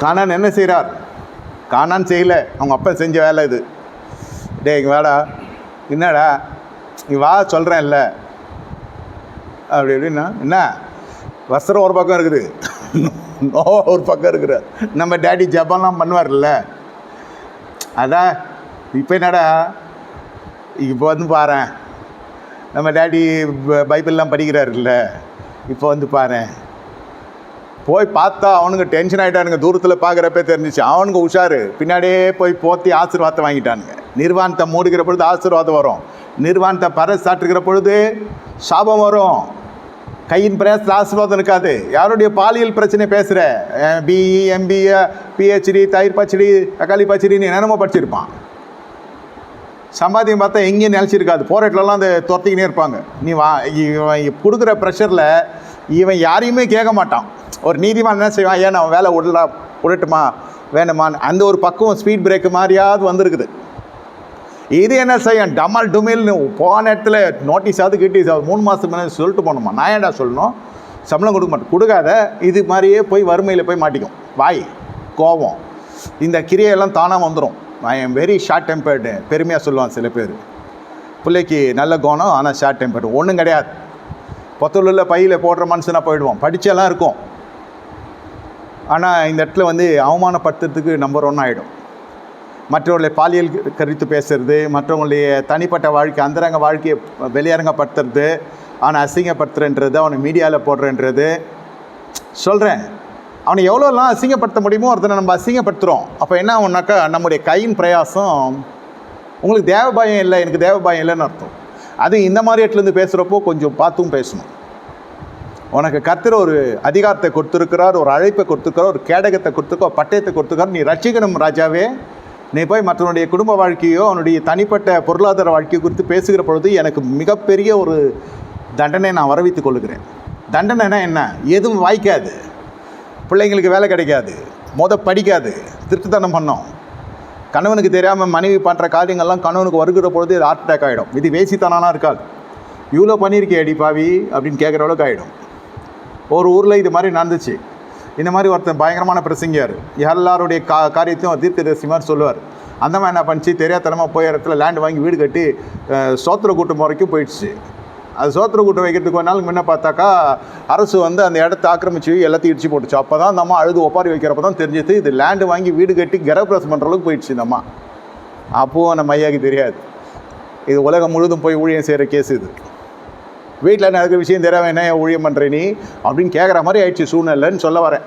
கானான் என்ன செய்கிறார்? கானான் செய்யலை, அவங்க அப்பா செஞ்ச வேலை இது. இங்கே வாடா, என்னடா நீ வா சொல்கிறேன்ல அப்படி எப்படின்னா என்ன, வஸ்திரம் ஒரு பக்கம் இருக்குது, நோவா ஒரு பக்கம் இருக்கிறார். நம்ம டேடி ஜப்பான்லாம் பண்ணுவார்ல, அதான் இப்போ என்னடா இப்போ வந்து பாரு, நம்ம டேடி பைபிள்லாம் படிக்கிறாருல்ல, இப்போ வந்து பாரு. போய் பார்த்தா அவனுங்க டென்ஷன் ஆகிட்டானுங்க. தூரத்தில் பார்க்குறப்பே தெரிஞ்சிச்சு அவனுங்க உஷாரு. பின்னாடியே போய் போற்றி ஆசீர்வாதத்தை வாங்கிட்டானுங்க. நிர்வாணத்தை மூடுகிற பொழுது ஆசீர்வாதம் வரும், நிர்வாணத்தை பறை சாட்டுகிற பொழுது சாபம் வரும். கையின் பிரயாசத்தில் ஆசீர்வாதம் இருக்காது. யாருடைய பாலியல் பிரச்சனை பேசுகிற, பிஇ எம்பிஏ பிஹெச்டி தயிர் பச்சடி தக்காளி பச்சடின்னு என்னென்னமோ படிச்சிருப்பான். சம்பாத்தியம் பார்த்தா எங்கேயும் நிலச்சிருக்காது. போராட்டம்லாம் அந்த துரத்திக்கினே இருப்பாங்க. நீ வா, இவன் கொடுக்குற ப்ரெஷரில் இவன் யாரையுமே கேட்க மாட்டான். ஒரு நீதிமான் என்ன செய்வான், ஏன் அவன் வேலை விடட்டுமா வேணுமான்னு அந்த ஒரு பக்கம் ஸ்பீட் பிரேக்கு மாதிரியாவது வந்திருக்குது. இது என்ன செய்யும், டமால் டுமில்னு போன இடத்துல நோட்டீஸாவது கிட்டீஸாவது 3 மாதத்துக்கு முன்னாடி சொல்லிட்டு போகணுமா? நான் ஏன்டா சொல்லணும், சம்பளம் கொடுக்க மாட்டேன், கொடுக்காத. இது மாதிரியே போய் வறுமையில் போய் மாட்டிக்கும். வாய் கோபம் இந்த கிரியையெல்லாம் தானாக வந்துடும். I am very short tempered பெருமையாக சொல்லுவான் சில பேர். பிள்ளைக்கு நல்ல கோணம், ஆனால் ஷார்ட் டெம்பர்டு ஒன்றும் கிடையாது. பொத்தலூரில் பையில் போடுற மனுஷனாக போயிடுவோம். படித்தெல்லாம் இருக்கும், ஆனால் இந்த இடத்துல வந்து அவமானப்படுத்துறதுக்கு நம்பர் 1 ஆகிடும். மற்றவர்களை பாலியல் கருத்து பேசுறது, மற்றவங்களுடைய தனிப்பட்ட வாழ்க்கை அந்தரங்க வாழ்க்கையை வெளியரங்கப்படுத்துறது, அவனை அசிங்கப்படுத்துறன்றது, அவனை மீடியாவில் போடுறன்றது. சொல்கிறேன், அவனை எவ்வளோலாம் அசிங்கப்படுத்த முடியுமோ ஒருத்தனை நம்ம அசிங்கப்படுத்துகிறோம். அப்போ என்ன ஆகும்னாக்கா, நம்முடைய கையின் பிரயாசம், உங்களுக்கு தேவபாயம் இல்லை, எனக்கு தேவபாயம் இல்லைன்னு அர்த்தம். அது இந்த மாதிரி இடத்துலேருந்து பேசுகிறப்போ கொஞ்சம் பார்த்தும் பேசணும். உனக்கு கர்த்தர் ஒரு அதிகாரத்தை கொடுத்துருக்கிறார், ஒரு அழைப்பை கொடுத்துருக்கிறார், ஒரு கேடகத்தை கொடுத்துருக்கார், பட்டயத்தை கொடுத்துருக்கார். நீ ரட்சிக்கணும் ராஜாவே. நீ போய் மற்றவனுடைய குடும்ப வாழ்க்கையோ அவனுடைய தனிப்பட்ட பொருளாதார வாழ்க்கையை குறித்து பேசுகிற பொழுது எனக்கு மிகப்பெரிய ஒரு தண்டனை நான் வரவித்துக் கொள்கிறேன். தண்டனைனா என்ன? எதுவும் வாய்க்காது, பிள்ளைங்களுக்கு வேலை கிடைக்காது, படிக்காது, திருட்டுத்தனம் பண்ணோம். கணவனுக்கு தெரியாமல் மனைவி பண்ணுற காரியங்கள்லாம் கணவனுக்கு வருகிற பொழுது இது ஹார்ட் அட்டாக் ஆகிடும். இது வேசித்தனாலாம் இருக்காது. இவ்வளோ பண்ணியிருக்கே அடி பாவி அப்படின்னு கேட்குற அளவுக்கு ஆகிடும். ஒரு ஊரில் இது மாதிரி நடந்துச்சு. இந்த மாதிரி ஒருத்தர் பயங்கரமான பிரசங்கியார், எல்லாருடைய காரியத்தையும் தீர்க்கதரிசி மாதிரி சொல்லுவார். அந்த மாதிரி என்ன பண்ணிச்சு, தெரியாதனமாக போய் இடத்துல லேண்ட் வாங்கி வீடு கட்டி சோத்திர கூட்டம் வரைக்கும் போயிடுச்சு. அது சோத்திர கூட்டம் வைக்கிறதுக்கு ஒரு நாள் முன்ன பார்த்தாக்கா அரசு வந்து அந்த இடத்த ஆக்கிரமிச்சு எல்லாத்தையும் இடிச்சு போட்டுச்சு. அப்போ தான் அந்த அம்மா அழுது ஒப்பாரி வைக்கிறப்ப தான் தெரிஞ்சது இது லேண்டு வாங்கி வீடு கட்டி கிரகப்பிரசம் பண்ணுற அளவுக்கு போயிடுச்சு இந்த அம்மா. அப்போது நம்ம ஐயாவுக்கு தெரியாது. இது உலகம் முழுதும் போய் ஊழியம் செய்கிற கேஸ். இது வீட்டில் நடக்கிற விஷயம் தெரியாமல் என்ன ஊழியம் பண்ணுற நீ அப்படின்னு கேட்குற மாதிரி ஆயிடுச்சு சூழ்நிலைன்னு சொல்ல வரேன்.